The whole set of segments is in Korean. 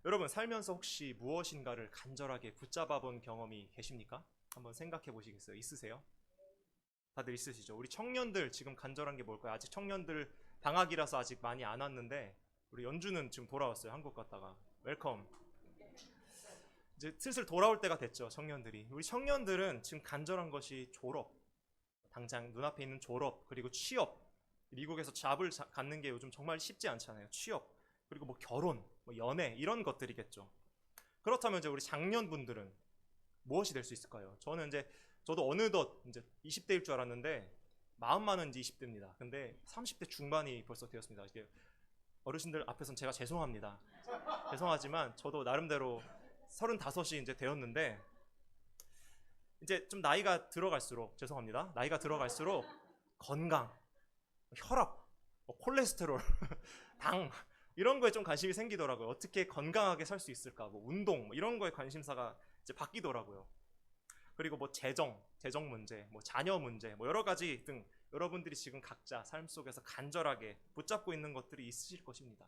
여러분 살면서 혹시 무엇인가를 간절하게 붙잡아 본 경험이 계십니까? 한번 생각해 보시겠어요? 있으세요? 다들 있으시죠? 우리 청년들 지금 간절한 게 뭘까요? 아직 청년들 방학이라서 아직 많이 안 왔는데 우리 연주는 지금 돌아왔어요. 한국 갔다가. 웰컴. 이제 슬슬 돌아올 때가 됐죠. 청년들이. 우리 청년들은 지금 간절한 것이 졸업. 당장 눈앞에 있는 졸업 그리고 취업. 미국에서 잡을 갖는 게 요즘 정말 쉽지 않잖아요. 취업 그리고 뭐 결혼, 뭐 연애 이런 것들이겠죠. 그렇다면 이제 우리 장년분들은 무엇이 될 수 있을까요? 저도 어느덧 이제 20대일 줄 알았는데 마음만은 이제 20대입니다. 근데 30대 중반이 벌써 되었습니다. 이게 어르신들 앞에서는 제가 죄송합니다. 죄송하지만 저도 나름대로 35이 이제 되었는데 이제 좀 나이가 들어갈수록 죄송합니다. 나이가 들어갈수록 건강, 혈압, 뭐 콜레스테롤, 당 이런 거에 좀 관심이 생기더라고요. 어떻게 건강하게 살 수 있을까? 뭐 운동 뭐 이런 거에 관심사가 이제 바뀌더라고요. 그리고 뭐 재정 문제, 뭐 자녀 문제, 뭐 여러 가지 등 여러분들이 지금 각자 삶 속에서 간절하게 붙잡고 있는 것들이 있으실 것입니다.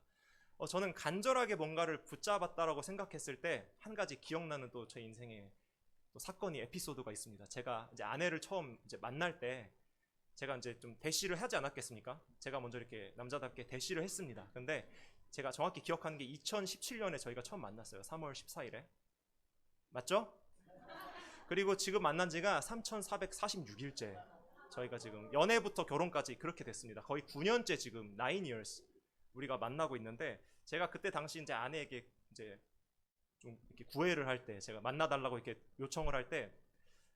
저는 간절하게 뭔가를 붙잡았다라고 생각했을 때 한 가지 기억나는 또 제 인생의 또 사건이 에피소드가 있습니다. 제가 이제 아내를 처음 이제 만날 때 제가 이제 좀 대시를 하지 않았겠습니까? 제가 먼저 이렇게 남자답게 대시를 했습니다. 근데 제가 정확히 기억하는 게 2017년에 저희가 처음 만났어요. 3월 14일에. 맞죠? 그리고 지금 만난 지가 3,446일째. 저희가 지금 연애부터 결혼까지 그렇게 됐습니다. 거의 9년째 지금 9 years 우리가 만나고 있는데 제가 그때 당시 이제 아내에게 이제 좀 이렇게 구애를 할 때 제가 만나달라고 이렇게 요청을 할 때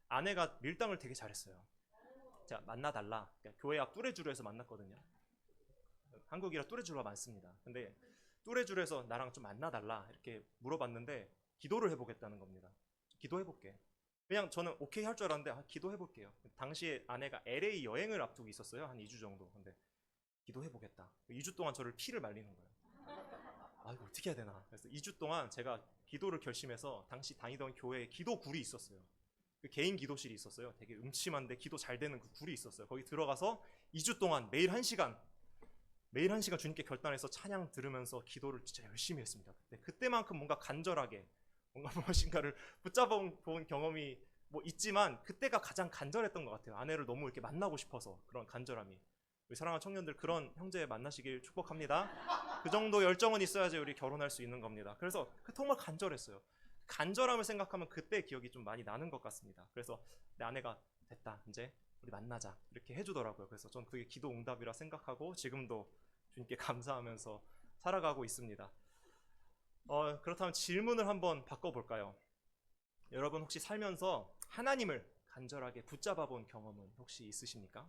아내가 밀당을 되게 잘했어요. 자, 만나달라. 그러니까 교회 앞 뚜레쥬르에서 만났거든요. 한국이라 뚜레쥬르가 많습니다. 근데 뚜레쥬르에서 나랑 좀 만나달라 이렇게 물어봤는데 기도를 해보겠다는 겁니다. 기도해볼게. 그냥 저는 오케이 할 줄 알았는데 기도해볼게요. 당시에 아내가 LA 여행을 앞두고 있었어요. 한 2주 정도. 근데 기도해보겠다. 2주 동안 저를 피를 말리는 거예요. 아, 이거 어떻게 해야 되나. 그래서 2주 동안 제가 기도를 결심해서 당시 다니던 교회에 기도 굴이 있었어요. 그 개인 기도실이 있었어요. 되게 음침한데 기도 잘 되는 그 굴이 있었어요. 거기 들어가서 2주 동안 매일 1시간 주님께 결단해서 찬양 들으면서 기도를 진짜 열심히 했습니다. 그때만큼 뭔가 간절하게 뭔가 무엇인가를 붙잡아 본 경험이 뭐 있지만 그때가 가장 간절했던 것 같아요. 아내를 너무 이렇게 만나고 싶어서 그런 간절함이. 우리 사랑하는 청년들 그런 형제 만나시길 축복합니다. 그 정도 열정은 있어야지 우리 결혼할 수 있는 겁니다. 그래서 정말 간절했어요. 간절함을 생각하면 그때 기억이 좀 많이 나는 것 같습니다. 그래서 내 아내가 됐다 이제 우리 만나자 이렇게 해주더라고요. 그래서 전 그게 기도 응답이라 생각하고 지금도 주님께 감사하면서 살아가고 있습니다. 그렇다면 질문을 한번 바꿔볼까요? 여러분 혹시 살면서 하나님을 간절하게 붙잡아 본 경험은 혹시 있으십니까?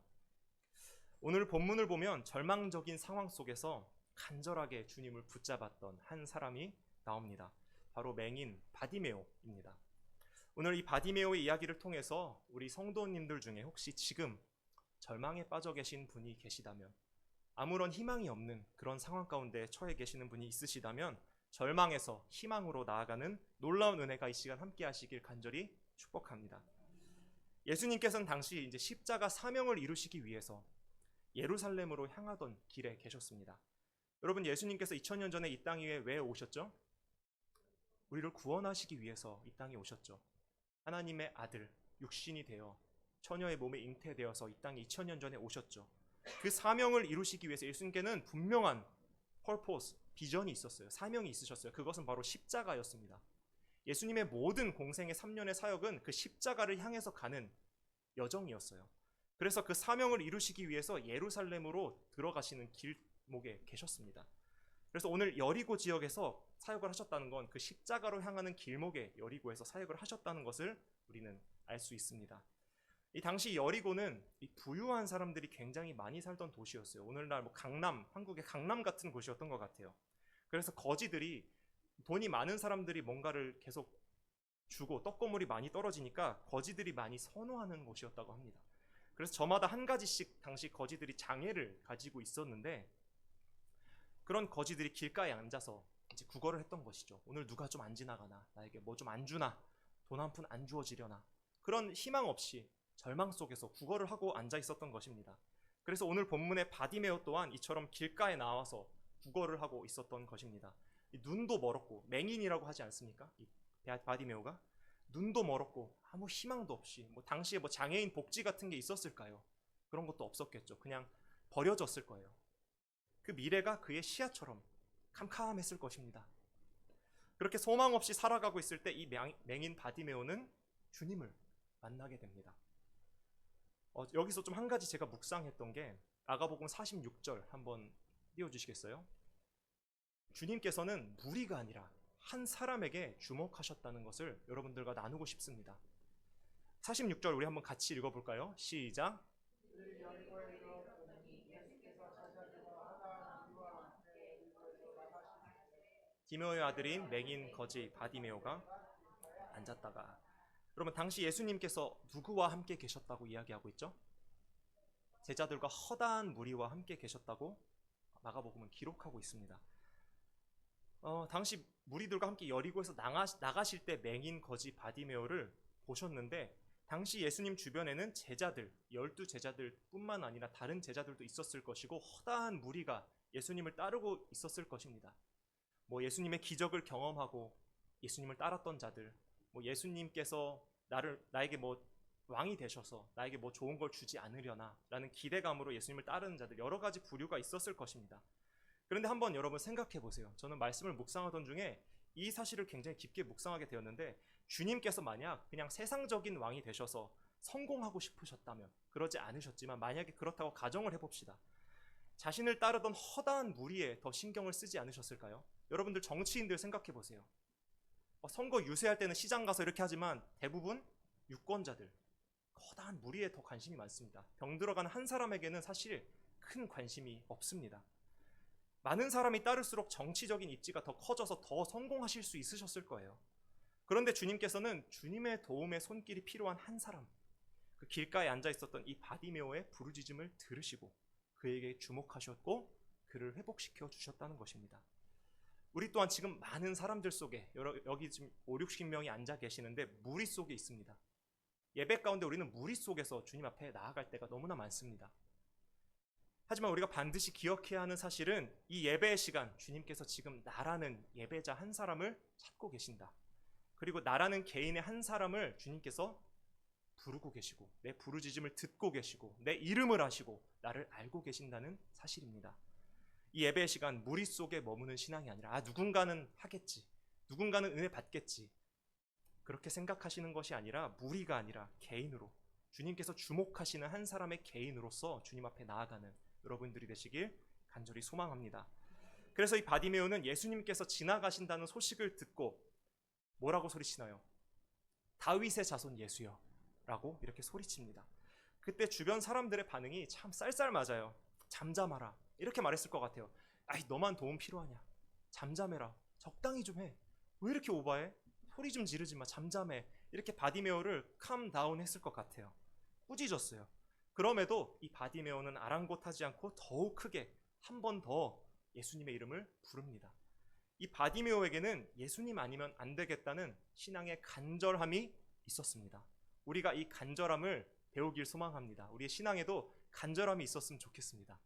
오늘 본문을 보면 절망적인 상황 속에서 간절하게 주님을 붙잡았던 한 사람이 나옵니다. 바로 맹인 바디메오입니다. 오늘 이 바디메오의 이야기를 통해서 우리 성도님들 중에 혹시 지금 절망에 빠져 계신 분이 계시다면, 아무런 희망이 없는 그런 상황 가운데 처해 계시는 분이 있으시다면 절망에서 희망으로 나아가는 놀라운 은혜가 이 시간 함께 하시길 간절히 축복합니다. 예수님께서는 당시 이제 십자가 사명을 이루시기 위해서 예루살렘으로 향하던 길에 계셨습니다. 여러분, 예수님께서 2000년 전에 이 땅 위에 왜 오셨죠? 우리를 구원하시기 위해서 이 땅에 오셨죠. 하나님의 아들, 육신이 되어 처녀의 몸에 잉태되어서 이 땅에 2000년 전에 오셨죠. 그 사명을 이루시기 위해서 예수님께는 분명한 purpose, 비전이 있었어요. 사명이 있으셨어요. 그것은 바로 십자가였습니다. 예수님의 모든 공생의 3년의 사역은 그 십자가를 향해서 가는 여정이었어요. 그래서 그 사명을 이루시기 위해서 예루살렘으로 들어가시는 길목에 계셨습니다. 그래서 오늘 여리고 지역에서 사역을 하셨다는 건 그 십자가로 향하는 길목에 여리고에서 사역을 하셨다는 것을 우리는 알 수 있습니다. 이 당시 여리고는 이 부유한 사람들이 굉장히 많이 살던 도시였어요. 오늘날 뭐 강남, 한국의 강남 같은 곳이었던 것 같아요. 그래서 거지들이, 돈이 많은 사람들이 뭔가를 계속 주고 떡고물이 많이 떨어지니까 거지들이 많이 선호하는 곳이었다고 합니다. 그래서 저마다 한 가지씩 당시 거지들이 장애를 가지고 있었는데, 그런 거지들이 길가에 앉아서 이제 구걸을 했던 것이죠. 오늘 누가 좀 안 지나가나, 나에게 뭐 좀 안 주나, 돈 한 푼 안 주어지려나, 그런 희망 없이 절망 속에서 구걸을 하고 앉아 있었던 것입니다. 그래서 오늘 본문의 바디메오 또한 이처럼 길가에 나와서 구걸을 하고 있었던 것입니다. 이 눈도 멀었고, 맹인이라고 하지 않습니까? 이 바디메오가 눈도 멀었고 아무 희망도 없이, 뭐 당시에 뭐 장애인 복지 같은 게 있었을까요? 그런 것도 없었겠죠. 그냥 버려졌을 거예요. 그 미래가 그의 시야처럼 캄캄했을 것입니다. 그렇게 소망 없이 살아가고 있을 때 이 맹인 바디메오는 주님을 만나게 됩니다. 여기서 좀 한 가지 제가 묵상했던 게 마가복음 46절 한번 띄워주시겠어요? 주님께서는 무리가 아니라 한 사람에게 주목하셨다는 것을 여러분들과 나누고 싶습니다. 46절 우리 한번 같이 읽어볼까요? 시작. 디메오의 아들인 맹인 거지 바디메오가 앉았다가, 그러면 당시 예수님께서 누구와 함께 계셨다고 이야기하고 있죠? 제자들과 허다한 무리와 함께 계셨다고 마가복음은 기록하고 있습니다. 당시 무리들과 함께 여리고에서 나가실 때 맹인 거지 바디메오를 보셨는데, 당시 예수님 주변에는 제자들, 12제자들 뿐만 아니라 다른 제자들도 있었을 것이고 허다한 무리가 예수님을 따르고 있었을 것입니다. 뭐 예수님의 기적을 경험하고 예수님을 따랐던 자들, 뭐 예수님께서 나에게 뭐 왕이 되셔서 나에게 뭐 좋은 걸 주지 않으려나 라는 기대감으로 예수님을 따르는 자들, 여러 가지 부류가 있었을 것입니다. 그런데 한번 여러분 생각해 보세요. 저는 말씀을 묵상하던 중에 이 사실을 굉장히 깊게 묵상하게 되었는데, 주님께서 만약 그냥 세상적인 왕이 되셔서 성공하고 싶으셨다면, 그러지 않으셨지만 만약에 그렇다고 가정을 해봅시다. 자신을 따르던 허다한 무리에 더 신경을 쓰지 않으셨을까요? 여러분들 정치인들 생각해 보세요. 선거 유세할 때는 시장 가서 이렇게 하지만 대부분 유권자들, 허다한 무리에 더 관심이 많습니다. 병 들어간 한 사람에게는 사실 큰 관심이 없습니다. 많은 사람이 따를수록 정치적인 입지가 더 커져서 더 성공하실 수 있으셨을 거예요. 그런데 주님께서는 주님의 도움의 손길이 필요한 한 사람, 그 길가에 앉아 있었던 이 바디메오의 부르짖음을 들으시고 그에게 주목하셨고 그를 회복시켜 주셨다는 것입니다. 우리 또한 지금 많은 사람들 속에, 여기 지금 5, 60명이 앉아 계시는데 무리 속에 있습니다. 예배 가운데 우리는 무리 속에서 주님 앞에 나아갈 때가 너무나 많습니다. 하지만 우리가 반드시 기억해야 하는 사실은 이 예배의 시간, 주님께서 지금 나라는 예배자 한 사람을 찾고 계신다. 그리고 나라는 개인의 한 사람을 주님께서 부르고 계시고 내 부르짖음을 듣고 계시고 내 이름을 아시고 나를 알고 계신다는 사실입니다. 이 예배의 시간, 무리 속에 머무는 신앙이 아니라 누군가는 하겠지, 누군가는 은혜 받겠지, 그렇게 생각하시는 것이 아니라 무리가 아니라 개인으로, 주님께서 주목하시는 한 사람의 개인으로서 주님 앞에 나아가는 여러분들이 되시길 간절히 소망합니다. 그래서 이 바디메오는 예수님께서 지나가신다는 소식을 듣고 뭐라고 소리치나요? 다윗의 자손 예수여 라고 이렇게 소리칩니다. 그때 주변 사람들의 반응이 참 쌀쌀맞아요. 잠잠하라 이렇게 말했을 것 같아요. 아이, 너만 도움 필요하냐? 잠잠해라, 적당히 좀 해. 왜 이렇게 오바해? 소리 좀 지르지 마, 잠잠해. 이렇게 바디메오를 캄다운 했을 것 같아요. 꾸짖었어요. 그럼에도 이 바디메오는 아랑곳하지 않고 더욱 크게 한 번 더 예수님의 이름을 부릅니다. 이 바디메오에게는 예수님 아니면 안 되겠다는 신앙의 간절함이 있었습니다. 우리가 이 간절함을 배우길 소망합니다. 우리의 신앙에도 간절함이 있었으면 좋겠습니다.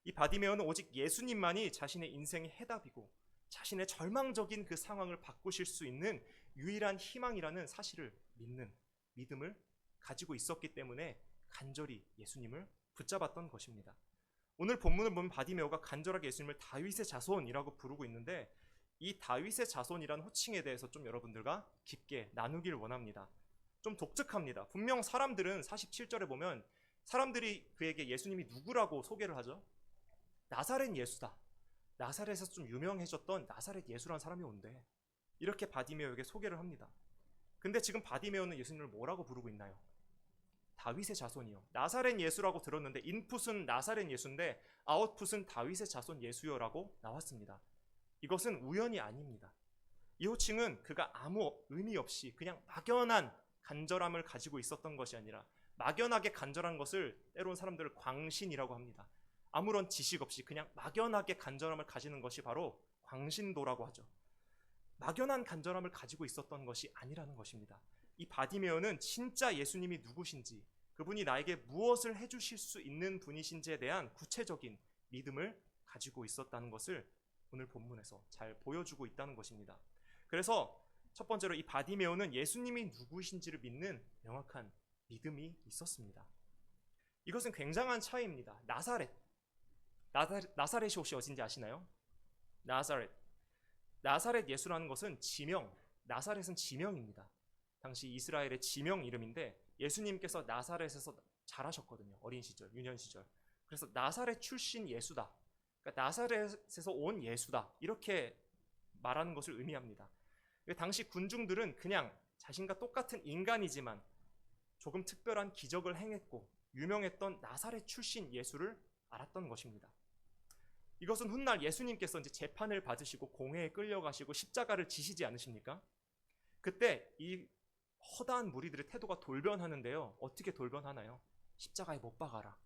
이 바디메오는 오직 예수님만이 자신의 인생의 해답이고 자신의 절망적인 그 상황을 바꾸실 수 있는 유일한 희망이라는 사실을 믿는 믿음을 가지고 있었기 때문에 간절히 예수님을 붙잡았던 것입니다. 오늘 본문을 보면 바디메오가 간절하게 예수님을 다윗의 자손이라고 부르고 있는데, 이 다윗의 자손이라는 호칭에 대해서 좀 여러분들과 깊게 나누길 원합니다. 좀 독특합니다. 분명 사람들은 47절에 보면 사람들이 그에게 예수님이 누구라고 소개를 하죠? 나사렛 예수다. 나사렛에서 좀 유명해졌던 나사렛 예수라는 사람이 온대. 이렇게 바디메오에게 소개를 합니다. 근데 지금 바디메오는 예수님을 뭐라고 부르고 있나요? 다윗의 자손이요. 나사렛 예수라고 들었는데 인풋은 나사렛 예수인데 아웃풋은 다윗의 자손 예수여라고 나왔습니다. 이것은 우연이 아닙니다. 이 호칭은 그가 아무 의미 없이 그냥 막연한 간절함을 가지고 있었던 것이 아니라, 막연하게 간절한 것을 때론 사람들을 광신이라고 합니다. 아무런 지식 없이 그냥 막연하게 간절함을 가지는 것이 바로 광신도라고 하죠. 막연한 간절함을 가지고 있었던 것이 아니라는 것입니다. 이 바디메오는 진짜 예수님이 누구신지, 그분이 나에게 무엇을 해주실 수 있는 분이신지에 대한 구체적인 믿음을 가지고 있었다는 것을 오늘 본문에서 잘 보여주고 있다는 것입니다. 그래서 첫 번째로 이 바디메오는 예수님이 누구이신지를 믿는 명확한 믿음이 있었습니다. 이것은 굉장한 차이입니다. 나사렛이 혹시 어딘지 아시나요? 나사렛 예수라는 것은 지명, 나사렛은 지명입니다. 당시 이스라엘의 지명 이름인데 예수님께서 나사렛에서 자라셨거든요. 어린 시절, 유년 시절. 그래서 나사렛 출신 예수다. 그러니까 나사렛에서 온 예수다. 이렇게 말하는 것을 의미합니다. 당시 군중들은 그냥 자신과 똑같은 인간이지만 조금 특별한 기적을 행했고 유명했던 나사렛 출신 예수를 알았던 것입니다. 이것은 훗날 예수님께서 이제 재판을 받으시고 공회에 끌려가시고 십자가를 지시지 않으십니까? 그때 이 허다한 무리들의 태도가 돌변하는데요. 어떻게 돌변하나요? 십자가에 못 박아라.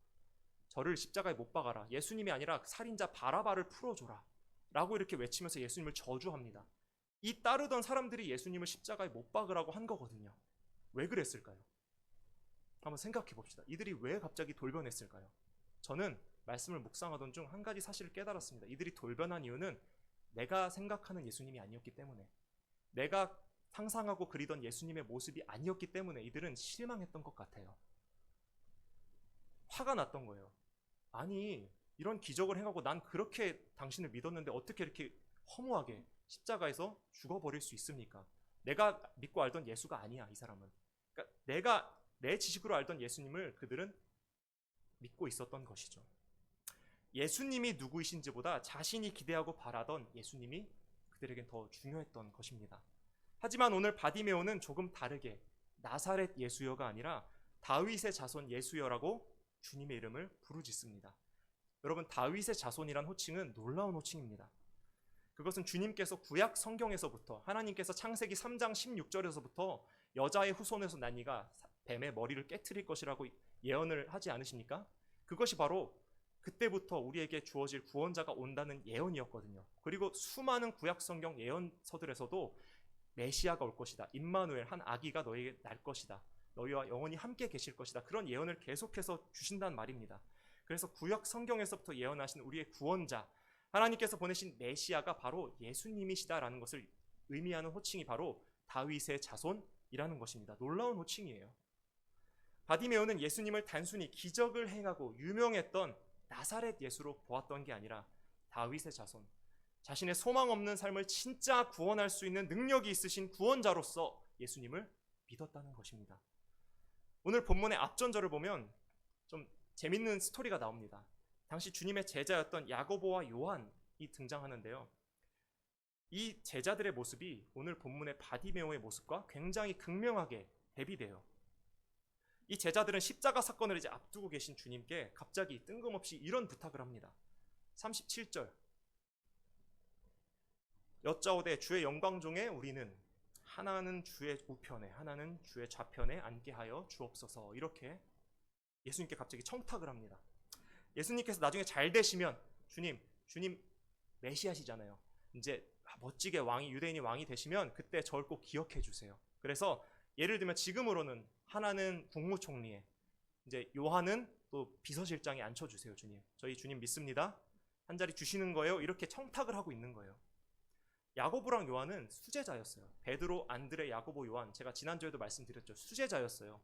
저를 십자가에 못 박아라. 예수님이 아니라 살인자 바라바를 풀어줘라. 라고 이렇게 외치면서 예수님을 저주합니다. 이 따르던 사람들이 예수님을 십자가에 못 박으라고 한 거거든요. 왜 그랬을까요? 한번 생각해 봅시다. 이들이 왜 갑자기 돌변했을까요? 저는 말씀을 묵상하던 중 한 가지 사실을 깨달았습니다. 이들이 돌변한 이유는 내가 생각하는 예수님이 아니었기 때문에, 내가 상상하고 그리던 예수님의 모습이 아니었기 때문에 이들은 실망했던 것 같아요. 화가 났던 거예요. 아니, 이런 기적을 행하고 난 그렇게 당신을 믿었는데 어떻게 이렇게 허무하게 십자가에서 죽어버릴 수 있습니까? 내가 믿고 알던 예수가 아니야, 이 사람은. 그러니까 내가 내 지식으로 알던 예수님을 그들은 믿고 있었던 것이죠. 예수님이 누구이신지보다 자신이 기대하고 바라던 예수님이 그들에겐 더 중요했던 것입니다. 하지만 오늘 바디메오는 조금 다르게 나사렛 예수여가 아니라 다윗의 자손 예수여라고 주님의 이름을 부르짖습니다. 여러분, 다윗의 자손이란 호칭은 놀라운 호칭입니다. 그것은 주님께서 구약 성경에서부터, 하나님께서 창세기 3장 16절에서부터 여자의 후손에서 난 이가 뱀의 머리를 깨트릴 것이라고 예언을 하지 않으십니까? 그것이 바로 그때부터 우리에게 주어질 구원자가 온다는 예언이었거든요. 그리고 수많은 구약 성경 예언서들에서도 메시아가 올 것이다. 임마누엘, 한 아기가 너에게 날 것이다. 너희와 영원히 함께 계실 것이다. 그런 예언을 계속해서 주신단 말입니다. 그래서 구약 성경에서부터 예언하신 우리의 구원자, 하나님께서 보내신 메시아가 바로 예수님이시다라는 것을 의미하는 호칭이 바로 다윗의 자손이라는 것입니다. 놀라운 호칭이에요. 바디메오는 예수님을 단순히 기적을 행하고 유명했던 나사렛 예수로 보았던 게 아니라 다윗의 자손, 자신의 소망 없는 삶을 진짜 구원할 수 있는 능력이 있으신 구원자로서 예수님을 믿었다는 것입니다. 오늘 본문의 앞전절을 보면 좀 재밌는 스토리가 나옵니다. 당시 주님의 제자였던 야고보와 요한이 등장하는데요. 이 제자들의 모습이 오늘 본문의 바디메오의 모습과 굉장히 극명하게 대비돼요. 이 제자들은 십자가 사건을 이제 앞두고 계신 주님께 갑자기 뜬금없이 이런 부탁을 합니다. 37절. 여짜오되 주의 영광 중에 우리는 하나는 주의 우편에 하나는 주의 좌편에 앉게 하여 주옵소서. 이렇게 예수님께 갑자기 청탁을 합니다. 예수님께서 나중에 잘 되시면 주님 메시아시잖아요. 이제 멋지게 유대인이 왕이 되시면 그때 저를 꼭 기억해 주세요. 그래서 예를 들면 지금으로는 하나는 국무총리에, 이제 요한은 또 비서실장에 앉혀주세요. 주님, 저희 주님 믿습니다. 한 자리 주시는 거예요. 이렇게 청탁을 하고 있는 거예요. 야고보랑 요한은 수제자였어요. 베드로, 안드레, 야고보, 요한, 제가 지난주에도 말씀드렸죠. 수제자였어요.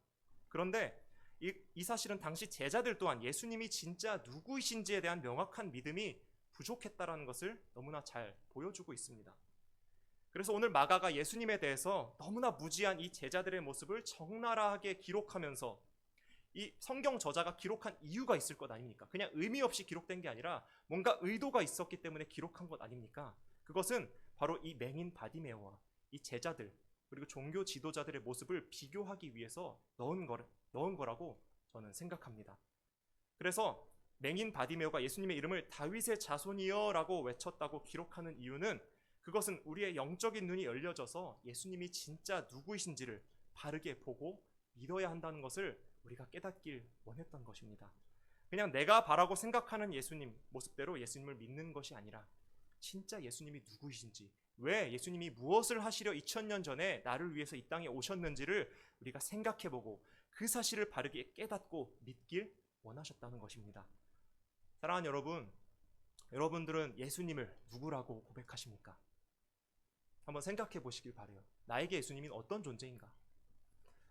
그런데 이 사실은 당시 제자들 또한 예수님이 진짜 누구이신지에 대한 명확한 믿음이 부족했다라는 것을 너무나 잘 보여주고 있습니다. 그래서 오늘 마가가 예수님에 대해서 너무나 무지한 이 제자들의 모습을 적나라하게 기록하면서 이 성경 저자가 기록한 이유가 있을 것 아닙니까? 그냥 의미 없이 기록된 게 아니라 뭔가 의도가 있었기 때문에 기록한 것 아닙니까? 그것은 바로 이 맹인 바디메오와 이 제자들 그리고 종교 지도자들의 모습을 비교하기 위해서 넣은 거라고 저는 생각합니다. 그래서 맹인 바디메오가 예수님의 이름을 다윗의 자손이여 라고 외쳤다고 기록하는 이유는 그것은 우리의 영적인 눈이 열려져서 예수님이 진짜 누구이신지를 바르게 보고 믿어야 한다는 것을 우리가 깨닫길 원했던 것입니다. 그냥 내가 바라고 생각하는 예수님 모습대로 예수님을 믿는 것이 아니라 진짜 예수님이 누구이신지, 왜 예수님이 무엇을 하시려 2000년 전에 나를 위해서 이 땅에 오셨는지를 우리가 생각해보고 그 사실을 바르게 깨닫고 믿길 원하셨다는 것입니다. 사랑하는 여러분, 여러분들은 예수님을 누구라고 고백하십니까? 한번 생각해 보시길 바래요. 나에게 예수님이 어떤 존재인가?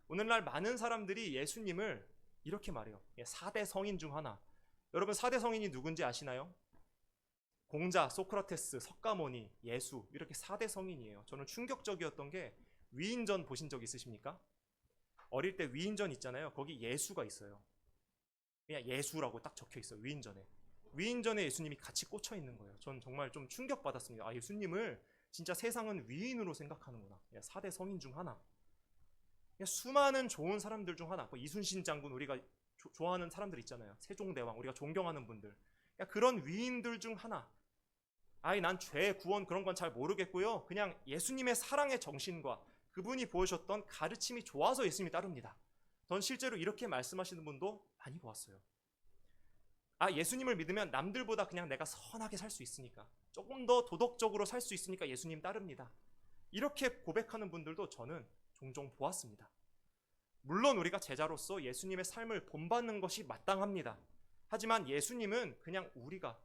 오늘날 많은 사람들이 예수님을 이렇게 말해요. 4대 성인 중 하나. 여러분 4대 성인이 누군지 아시나요? 공자, 소크라테스, 석가모니, 예수, 이렇게 4대 성인이에요. 저는 충격적이었던 게 위인전 보신 적 있으십니까? 어릴 때 위인전 있잖아요. 거기 예수가 있어요. 그냥 예수라고 딱 적혀 있어요. 위인전에. 위인전에 예수님이 같이 꽂혀 있는 거예요. 전 정말 좀 충격받았습니다. 아, 예수님을 진짜 세상은 위인으로 생각하는구나. 4대 성인 중 하나. 수많은 좋은 사람들 중 하나. 이순신 장군, 우리가 좋아하는 사람들 있잖아요. 세종대왕, 우리가 존경하는 분들. 그런 위인들 중 하나. 아이, 난 죄, 구원 그런 건 잘 모르겠고요. 그냥 예수님의 사랑의 정신과 그분이 보여주셨던 가르침이 좋아서 예수님이 따릅니다. 전 실제로 이렇게 말씀하시는 분도 많이 보았어요. 아, 예수님을 믿으면 남들보다 그냥 내가 선하게 살 수 있으니까, 조금 더 도덕적으로 살 수 있으니까 예수님 따릅니다. 이렇게 고백하는 분들도 저는 종종 보았습니다. 물론 우리가 제자로서 예수님의 삶을 본받는 것이 마땅합니다. 하지만 예수님은 그냥 우리가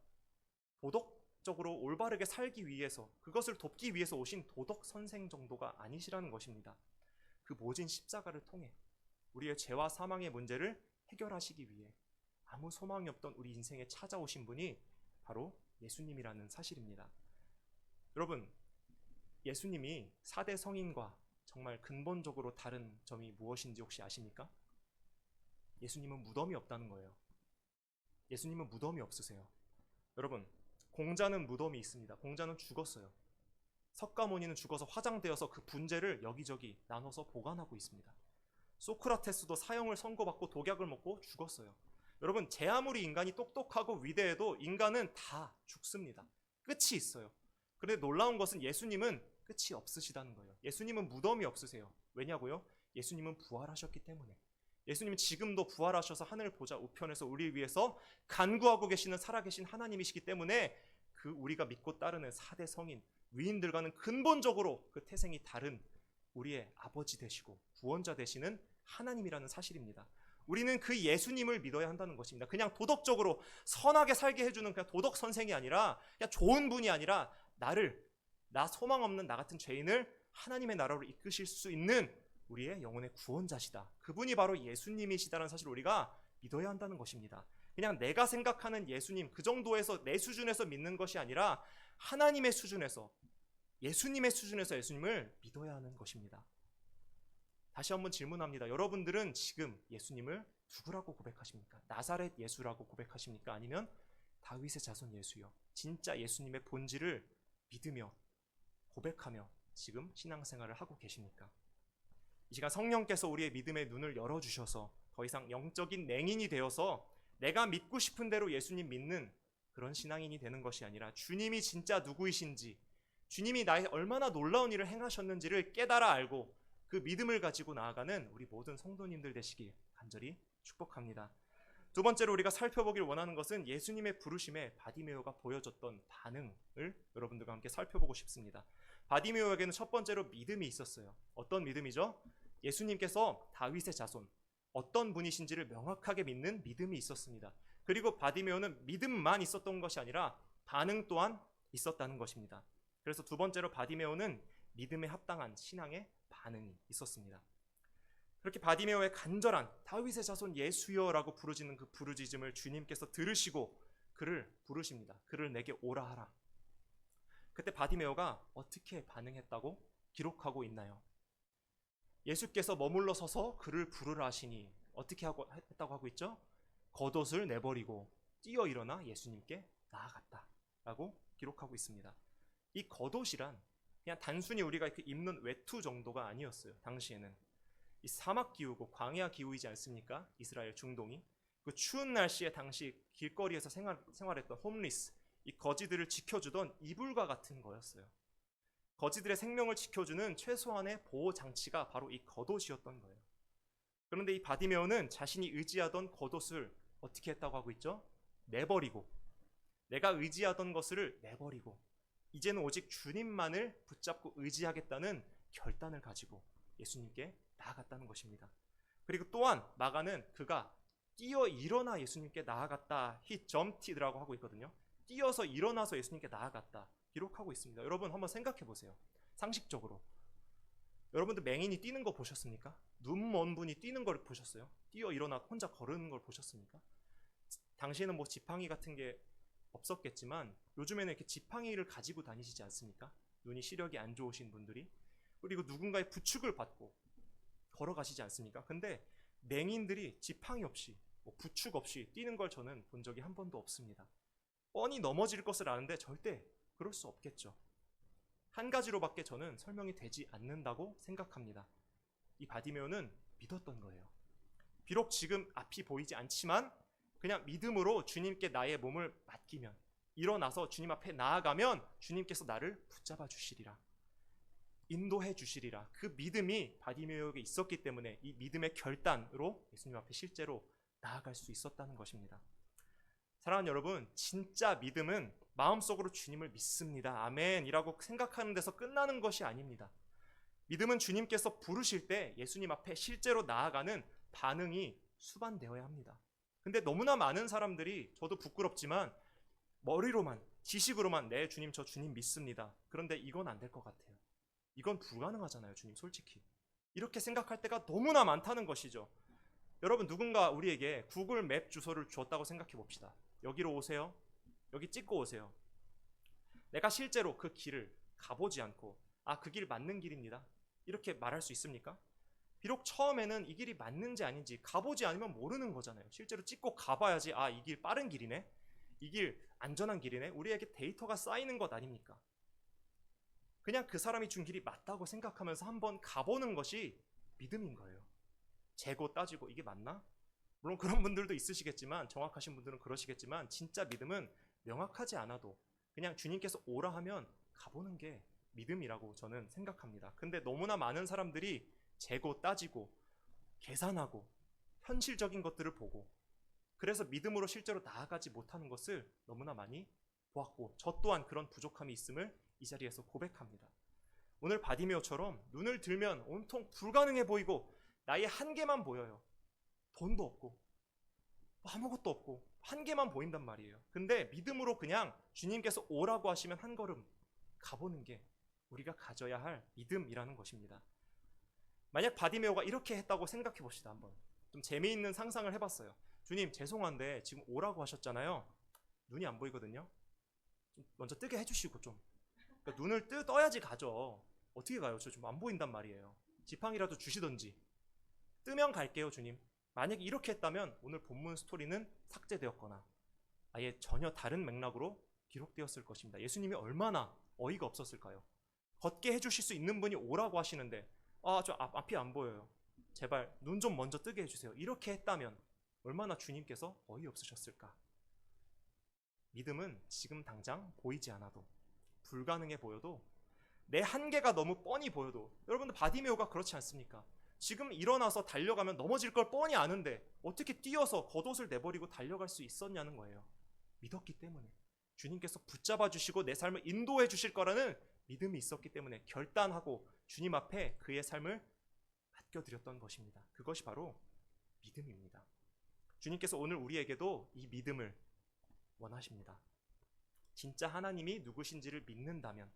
도덕적으로 올바르게 살기 위해서, 그것을 돕기 위해서 오신 도덕 선생 정도가 아니시라는 것입니다. 그 모진 십자가를 통해 우리의 죄와 사망의 문제를 해결하시기 위해 아무 소망이 없던 우리 인생에 찾아오신 분이 바로 예수님이라는 사실입니다. 여러분, 예수님이 4대 성인과 정말 근본적으로 다른 점이 무엇인지 혹시 아십니까? 예수님은 무덤이 없다는 거예요. 예수님은 무덤이 없으세요. 여러분, 공자는 무덤이 있습니다. 공자는 죽었어요. 석가모니는 죽어서 화장되어서 그 분재를 여기저기 나눠서 보관하고 있습니다. 소크라테스도 사형을 선고받고 독약을 먹고 죽었어요. 여러분, 제 아무리 인간이 똑똑하고 위대해도 인간은 다 죽습니다. 끝이 있어요. 그런데 놀라운 것은 예수님은 끝이 없으시다는 거예요. 예수님은 무덤이 없으세요. 왜냐고요? 예수님은 부활하셨기 때문에. 예수님은 지금도 부활하셔서 하늘 보좌 우편에서 우리 위해서 간구하고 계시는 살아계신 하나님이시기 때문에 그 우리가 믿고 따르는 4대 성인, 위인들과는 근본적으로 그 태생이 다른 우리의 아버지 되시고 구원자 되시는 하나님이라는 사실입니다. 우리는 그 예수님을 믿어야 한다는 것입니다. 그냥 도덕적으로 선하게 살게 해주는 그냥 도덕 선생이 아니라, 그냥 좋은 분이 아니라 나 소망 없는 나 같은 죄인을 하나님의 나라로 이끄실 수 있는 우리의 영혼의 구원자시다. 그분이 바로 예수님이시다는 사실을 우리가 믿어야 한다는 것입니다. 그냥 내가 생각하는 예수님, 그 정도에서 내 수준에서 믿는 것이 아니라 하나님의 수준에서, 예수님의 수준에서 예수님을 믿어야 하는 것입니다. 다시 한번 질문합니다. 여러분들은 지금 예수님을 누구라고 고백하십니까? 나사렛 예수라고 고백하십니까? 아니면 다윗의 자손 예수요? 진짜 예수님의 본질을 믿으며 고백하며 지금 신앙생활을 하고 계십니까? 이 시간 성령께서 우리의 믿음의 눈을 열어주셔서 더 이상 영적인 맹인이 되어서 내가 믿고 싶은 대로 예수님 믿는 그런 신앙인이 되는 것이 아니라 주님이 진짜 누구이신지, 주님이 나에 얼마나 놀라운 일을 행하셨는지를 깨달아 알고 그 믿음을 가지고 나아가는 우리 모든 성도님들 되시길 간절히 축복합니다. 두 번째로 우리가 살펴보길 원하는 것은 예수님의 부르심에 바디메오가 보여줬던 반응을 여러분들과 함께 살펴보고 싶습니다. 바디메오에게는 첫 번째로 믿음이 있었어요. 어떤 믿음이죠? 예수님께서 다윗의 자손, 어떤 분이신지를 명확하게 믿는 믿음이 있었습니다. 그리고 바디메오는 믿음만 있었던 것이 아니라 반응 또한 있었다는 것입니다. 그래서 두 번째로 바디메오는 믿음에 합당한 신앙의 반응이 있었습니다. 그렇게 바디메오의 간절한 다윗의 자손 예수여라고 부르짖는 그 부르짖음을 주님께서 들으시고 그를 부르십니다. 그를 내게 오라 하라. 그때 바디메오가 어떻게 반응했다고 기록하고 있나요? 예수께서 머물러 서서 그를 부르라 하시니 어떻게 했다고 하고 있죠? 겉옷을 내버리고 뛰어 일어나 예수님께 나아갔다 라고 기록하고 있습니다. 이 겉옷이란 그냥 단순히 우리가 이렇게 입는 외투 정도가 아니었어요. 당시에는 이 사막 기후고 광야 기후이지 않습니까? 이스라엘 중동이 그 추운 날씨에 당시 길거리에서 생활했던 홈리스, 이 거지들을 지켜주던 이불과 같은 거였어요. 거지들의 생명을 지켜주는 최소한의 보호 장치가 바로 이 겉옷이었던 거예요. 그런데 이 바디메오는 자신이 의지하던 겉옷을 어떻게 했다고 하고 있죠? 내버리고, 내가 의지하던 것을 내버리고 이제는 오직 주님만을 붙잡고 의지하겠다는 결단을 가지고 예수님께 나아갔다는 것입니다. 그리고 또한 마가는 그가 뛰어 일어나 예수님께 나아갔다, he jumped라고 하고 있거든요. 뛰어서 일어나서 예수님께 나아갔다 기록하고 있습니다. 여러분 한번 생각해 보세요. 상식적으로 여러분들 맹인이 뛰는 거 보셨습니까? 눈 먼 분이 뛰는 걸 보셨어요? 뛰어 일어나 혼자 걸으는 걸 보셨습니까? 당시에는 뭐 지팡이 같은 게 없었겠지만 요즘에는 이렇게 지팡이를 가지고 다니시지 않습니까? 눈이 시력이 안 좋으신 분들이. 그리고 누군가의 부축을 받고 걸어가시지 않습니까? 근데 맹인들이 지팡이 없이 뭐 부축 없이 뛰는 걸 저는 본 적이 한 번도 없습니다. 뻔히 넘어질 것을 아는데 절대 그럴 수 없겠죠. 한 가지로밖에 저는 설명이 되지 않는다고 생각합니다. 이 바디메오는 믿었던 거예요. 비록 지금 앞이 보이지 않지만 그냥 믿음으로 주님께 나의 몸을 맡기면, 일어나서 주님 앞에 나아가면 주님께서 나를 붙잡아 주시리라, 인도해 주시리라. 그 믿음이 바디메오에게 있었기 때문에 이 믿음의 결단으로 예수님 앞에 실제로 나아갈 수 있었다는 것입니다. 사랑하는 여러분, 진짜 믿음은 마음속으로 주님을 믿습니다, 아멘 이라고 생각하는 데서 끝나는 것이 아닙니다. 믿음은 주님께서 부르실 때 예수님 앞에 실제로 나아가는 반응이 수반되어야 합니다. 근데 너무나 많은 사람들이, 저도 부끄럽지만 머리로만, 지식으로만 네 주님 저 주님 믿습니다. 그런데 이건 안 될 것 같아요. 이건 불가능하잖아요, 주님 솔직히. 이렇게 생각할 때가 너무나 많다는 것이죠. 여러분, 누군가 우리에게 구글 맵 주소를 주었다고 생각해 봅시다. 여기로 오세요. 여기 찍고 오세요. 내가 실제로 그 길을 가보지 않고 그 길 맞는 길입니다, 이렇게 말할 수 있습니까? 비록 처음에는 이 길이 맞는지 아닌지 가보지 않으면 모르는 거잖아요. 실제로 찍고 가봐야지 이 길 빠른 길이네, 이 길 안전한 길이네, 우리에게 데이터가 쌓이는 것 아닙니까? 그냥 그 사람이 준 길이 맞다고 생각하면서 한번 가보는 것이 믿음인 거예요. 재고 따지고 이게 맞나? 물론 그런 분들도 있으시겠지만, 정확하신 분들은 그러시겠지만, 진짜 믿음은 명확하지 않아도 그냥 주님께서 오라 하면 가보는 게 믿음이라고 저는 생각합니다. 근데 너무나 많은 사람들이 재고 따지고 계산하고 현실적인 것들을 보고, 그래서 믿음으로 실제로 나아가지 못하는 것을 너무나 많이 보았고, 저 또한 그런 부족함이 있음을 이 자리에서 고백합니다. 오늘 바디메오처럼 눈을 들면 온통 불가능해 보이고 나의 한계만 보여요. 돈도 없고 아무것도 없고 한계만 보인단 말이에요. 근데 믿음으로 그냥 주님께서 오라고 하시면 한 걸음 가보는 게 우리가 가져야 할 믿음이라는 것입니다. 만약 바디메오가 이렇게 했다고 생각해 봅시다. 한번 좀 재미있는 상상을 해봤어요. 주님 죄송한데 지금 오라고 하셨잖아요. 눈이 안 보이거든요. 좀 먼저 뜨게 해주시고 좀. 그러니까 눈을 떠야지 가죠. 어떻게 가요? 저 좀 안 보인단 말이에요. 지팡이라도 주시던지. 뜨면 갈게요, 주님. 만약에 이렇게 했다면 오늘 본문 스토리는 삭제되었거나 아예 전혀 다른 맥락으로 기록되었을 것입니다. 예수님이 얼마나 어이가 없었을까요? 걷게 해주실 수 있는 분이 오라고 하시는데 저 앞이 안 보여요, 제발 눈 좀 먼저 뜨게 해주세요, 이렇게 했다면 얼마나 주님께서 어이없으셨을까. 믿음은 지금 당장 보이지 않아도, 불가능해 보여도, 내 한계가 너무 뻔히 보여도, 여러분들 바디메오가 그렇지 않습니까? 지금 일어나서 달려가면 넘어질 걸 뻔히 아는데 어떻게 뛰어서 겉옷을 내버리고 달려갈 수 있었냐는 거예요. 믿었기 때문에, 주님께서 붙잡아 주시고 내 삶을 인도해 주실 거라는 믿음이 있었기 때문에 결단하고 주님 앞에 그의 삶을 맡겨드렸던 것입니다. 그것이 바로 믿음입니다. 주님께서 오늘 우리에게도 이 믿음을 원하십니다. 진짜 하나님이 누구신지를 믿는다면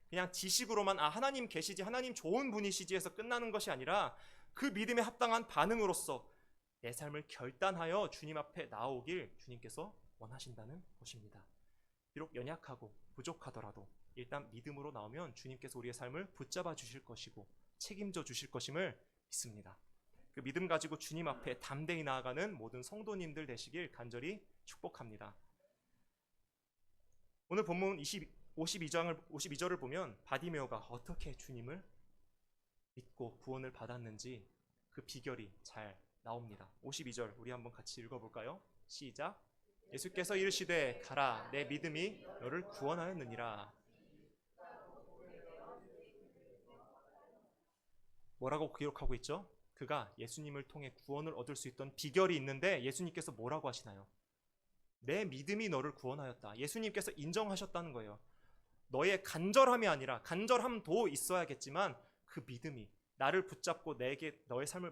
그냥 지식으로만 하나님 계시지, 하나님 좋은 분이시지 해서 끝나는 것이 아니라 그 믿음에 합당한 반응으로서 내 삶을 결단하여 주님 앞에 나오길 주님께서 원하신다는 것입니다. 비록 연약하고 부족하더라도 일단 믿음으로 나오면 주님께서 우리의 삶을 붙잡아 주실 것이고 책임져 주실 것임을 믿습니다. 그 믿음 가지고 주님 앞에 담대히 나아가는 모든 성도님들 되시길 간절히 축복합니다. 오늘 본문 52절을 보면 바디메오가 어떻게 주님을 믿고 구원을 받았는지 그 비결이 잘 나옵니다. 52절 우리 한번 같이 읽어볼까요? 시작. 예수께서 이르시되 가라, 내 믿음이 너를 구원하였느니라. 뭐라고 기록하고 있죠? 그가 예수님을 통해 구원을 얻을 수 있던 비결이 있는데 예수님께서 뭐라고 하시나요? 내 믿음이 너를 구원하였다. 예수님께서 인정하셨다는 거예요. 너의 간절함이 아니라, 간절함도 있어야겠지만 그 믿음이, 나를 붙잡고 내게 너의 삶을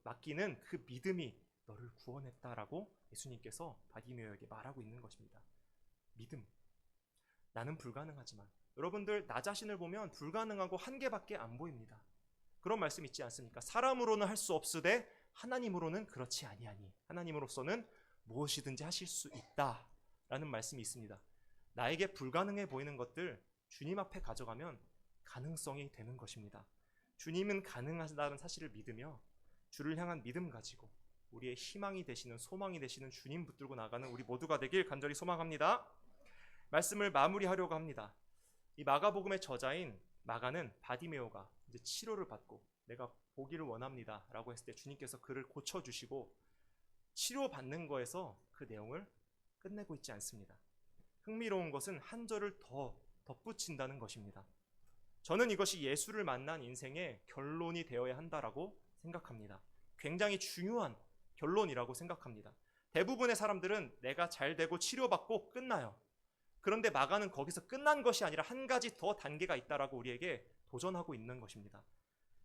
맡기는 그 믿음이 너를 구원했다라고 예수님께서 바디메오에게 말하고 있는 것입니다. 믿음. 나는 불가능하지만 여러분들 나 자신을 보면 불가능하고 한계밖에 안 보입니다. 그런 말씀 있지 않습니까? 사람으로는 할 수 없으되 하나님으로는 그렇지 아니하니 하나님으로서는 무엇이든지 하실 수 있다라는 말씀이 있습니다. 나에게 불가능해 보이는 것들 주님 앞에 가져가면 가능성이 되는 것입니다. 주님은 가능하다는 사실을 믿으며 주를 향한 믿음 가지고 우리의 희망이 되시는 소망이 되시는 주님 붙들고 나가는 우리 모두가 되길 간절히 소망합니다. 말씀을 마무리하려고 합니다. 이 마가복음의 저자인 마가는 바디메오가 이제 치료를 받고 내가 보기를 원합니다 라고 했을 때 주님께서 그를 고쳐주시고 치료받는 거에서 그 내용을 끝내고 있지 않습니다. 흥미로운 것은 한 절을 더 덧붙인다는 것입니다. 저는 이것이 예수를 만난 인생의 결론이 되어야 한다라고 생각합니다. 굉장히 중요한 결론이라고 생각합니다. 대부분의 사람들은 내가 잘 되고 치료받고 끝나요. 그런데 마가는 거기서 끝난 것이 아니라 한 가지 더 단계가 있다라고 우리에게 도전하고 있는 것입니다.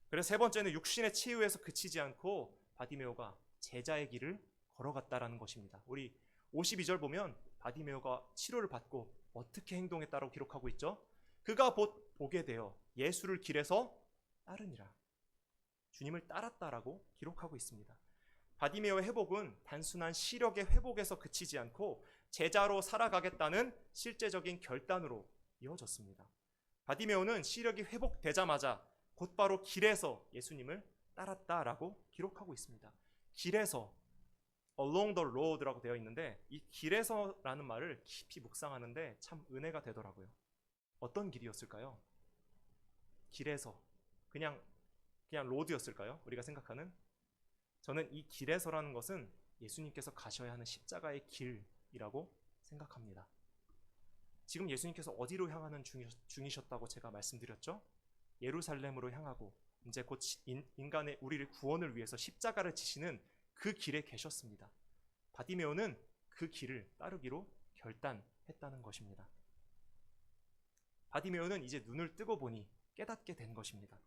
그래서 세 번째는 육신의 치유에서 그치지 않고 바디메오가 제자의 길을 걸어갔다라는 것입니다. 우리 52절 보면 바디메오가 치료를 받고 어떻게 행동했다라고 기록하고 있죠. 그가 곧 보게 되어 예수를 길에서 따르니라. 주님을 따랐다라고 기록하고 있습니다. 바디메오의 회복은 단순한 시력의 회복에서 그치지 않고 제자로 살아가겠다는 실제적인 결단으로 이어졌습니다. 바디메오는 시력이 회복되자마자 곧바로 길에서 예수님을 따랐다라고 기록하고 있습니다. 길에서 along the road라고 되어 있는데 이 길에서라는 말을 깊이 묵상하는데 참 은혜가 되더라고요. 어떤 길이었을까요? 길에서 그냥 로드였을까요? 우리가 생각하는? 저는 이 길에서라는 것은 예수님께서 가셔야 하는 십자가의 길이라고 생각합니다. 지금 예수님께서 어디로 향하는 중이셨다고 제가 말씀드렸죠? 예루살렘으로 향하고 이제 곧 인간의 우리를 구원을 위해서 십자가를 지시는 그 길에 계셨습니다. 바디메오는 그 길을 따르기로 결단했다는 것입니다. 바디메오는 이제 눈을 뜨고 보니 깨닫게 된 것입니다.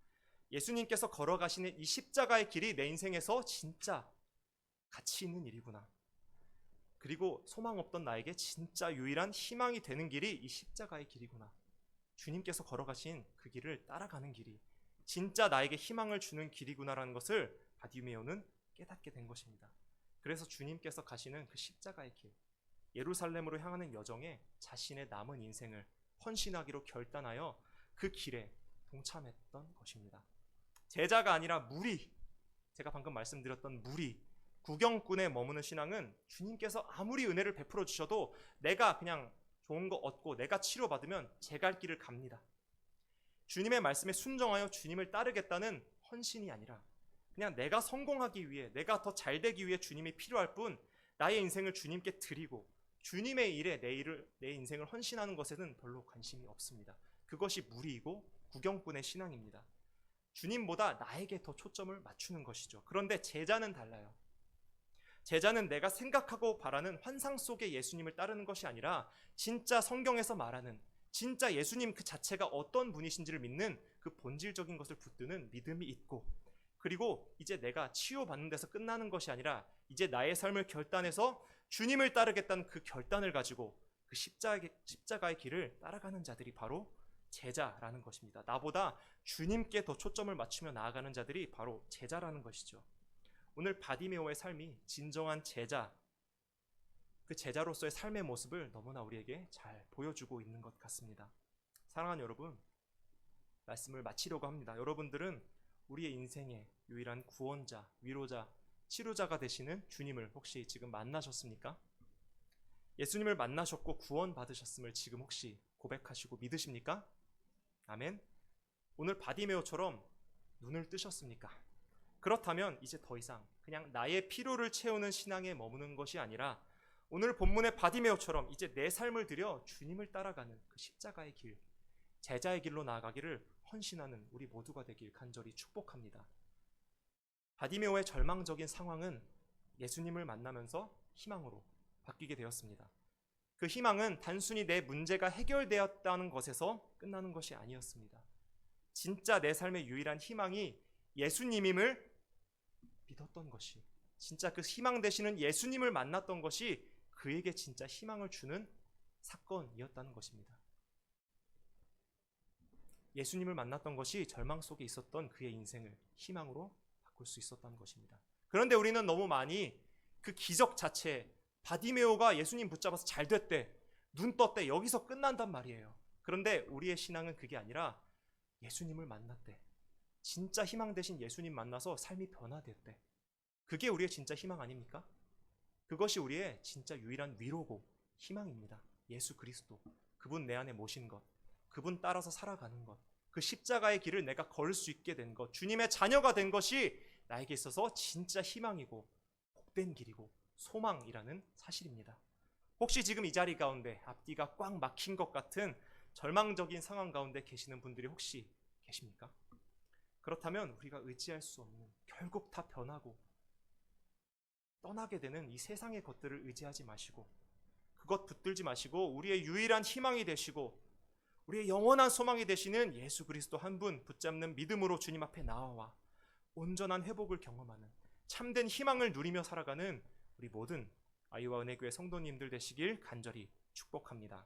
예수님께서 걸어가시는 이 십자가의 길이 내 인생에서 진짜 가치 있는 일이구나. 그리고 소망 없던 나에게 진짜 유일한 희망이 되는 길이 이 십자가의 길이구나. 주님께서 걸어가신 그 길을 따라가는 길이 진짜 나에게 희망을 주는 길이구나라는 것을 바디메오는 깨닫게 된 것입니다. 그래서 주님께서 가시는 그 십자가의 길, 예루살렘으로 향하는 여정에 자신의 남은 인생을 헌신하기로 결단하여 그 길에 동참했던 것입니다. 제자가 아니라 무리, 제가 방금 말씀드렸던 무리, 구경꾼에 머무는 신앙은 주님께서 아무리 은혜를 베풀어 주셔도 내가 그냥 좋은 거 얻고 내가 치료받으면 제 갈 길을 갑니다. 주님의 말씀에 순종하여 주님을 따르겠다는 헌신이 아니라 그냥 내가 성공하기 위해, 내가 더 잘되기 위해 주님이 필요할 뿐 나의 인생을 주님께 드리고 주님의 일에 내 인생을 헌신하는 것에는 별로 관심이 없습니다. 그것이 무리이고 구경꾼의 신앙입니다. 주님보다 나에게 더 초점을 맞추는 것이죠. 그런데 제자는 달라요. 제자는 내가 생각하고 바라는 환상 속의 예수님을 따르는 것이 아니라 진짜 성경에서 말하는 진짜 예수님 그 자체가 어떤 분이신지를 믿는 그 본질적인 것을 붙드는 믿음이 있고, 그리고 이제 내가 치유받는 데서 끝나는 것이 아니라 이제 나의 삶을 결단해서 주님을 따르겠다는 그 결단을 가지고 그 십자가의 길을 따라가는 자들이 바로 제자라는 것입니다. 나보다 주님께 더 초점을 맞추며 나아가는 자들이 바로 제자라는 것이죠. 오늘 바디메오의 삶이 진정한 제자, 그 제자로서의 삶의 모습을 너무나 우리에게 잘 보여주고 있는 것 같습니다. 사랑하는 여러분, 말씀을 마치려고 합니다. 여러분들은 우리의 인생의 유일한 구원자, 위로자, 치료자가 되시는 주님을 혹시 지금 만나셨습니까? 예수님을 만나셨고 구원 받으셨음을 지금 혹시 고백하시고 믿으십니까? 아멘. 오늘 바디메오처럼 눈을 뜨셨습니까? 그렇다면 이제 더 이상 그냥 나의 필요를 채우는 신앙에 머무는 것이 아니라 오늘 본문의 바디메오처럼 이제 내 삶을 들여 주님을 따라가는 그 십자가의 길, 제자의 길로 나아가기를 헌신하는 우리 모두가 되길 간절히 축복합니다. 바디메오의 절망적인 상황은 예수님을 만나면서 희망으로 바뀌게 되었습니다. 그 희망은 단순히 내 문제가 해결되었다는 것에서 끝나는 것이 아니었습니다. 진짜 내 삶의 유일한 희망이 예수님임을 믿었던 것이, 진짜 그 희망 되시는 예수님을 만났던 것이 그에게 진짜 희망을 주는 사건이었다는 것입니다. 예수님을 만났던 것이 절망 속에 있었던 그의 인생을 희망으로 바꿀 수 있었다는 것입니다. 그런데 우리는 너무 많이 그 기적 자체, 바디메오가 예수님 붙잡아서 잘 됐대, 눈 떴대, 여기서 끝난단 말이에요. 그런데 우리의 신앙은 그게 아니라 예수님을 만났대. 진짜 희망 대신 예수님 만나서 삶이 변화됐대. 그게 우리의 진짜 희망 아닙니까? 그것이 우리의 진짜 유일한 위로고 희망입니다. 예수 그리스도, 그분 내 안에 모신 것, 그분 따라서 살아가는 것, 그 십자가의 길을 내가 걸을 수 있게 된 것, 주님의 자녀가 된 것이 나에게 있어서 진짜 희망이고 복된 길이고 소망이라는 사실입니다. 혹시 지금 이 자리 가운데 앞뒤가 꽉 막힌 것 같은 절망적인 상황 가운데 계시는 분들이 혹시 계십니까? 그렇다면 우리가 의지할 수 없는, 결국 다 변하고 떠나게 되는 이 세상의 것들을 의지하지 마시고, 그것 붙들지 마시고 우리의 유일한 희망이 되시고 우리의 영원한 소망이 되시는 예수 그리스도 한 분 붙잡는 믿음으로 주님 앞에 나아와 온전한 회복을 경험하는 참된 희망을 누리며 살아가는 우리 모든 아이와 은혜교회 성도님들 되시길 간절히 축복합니다.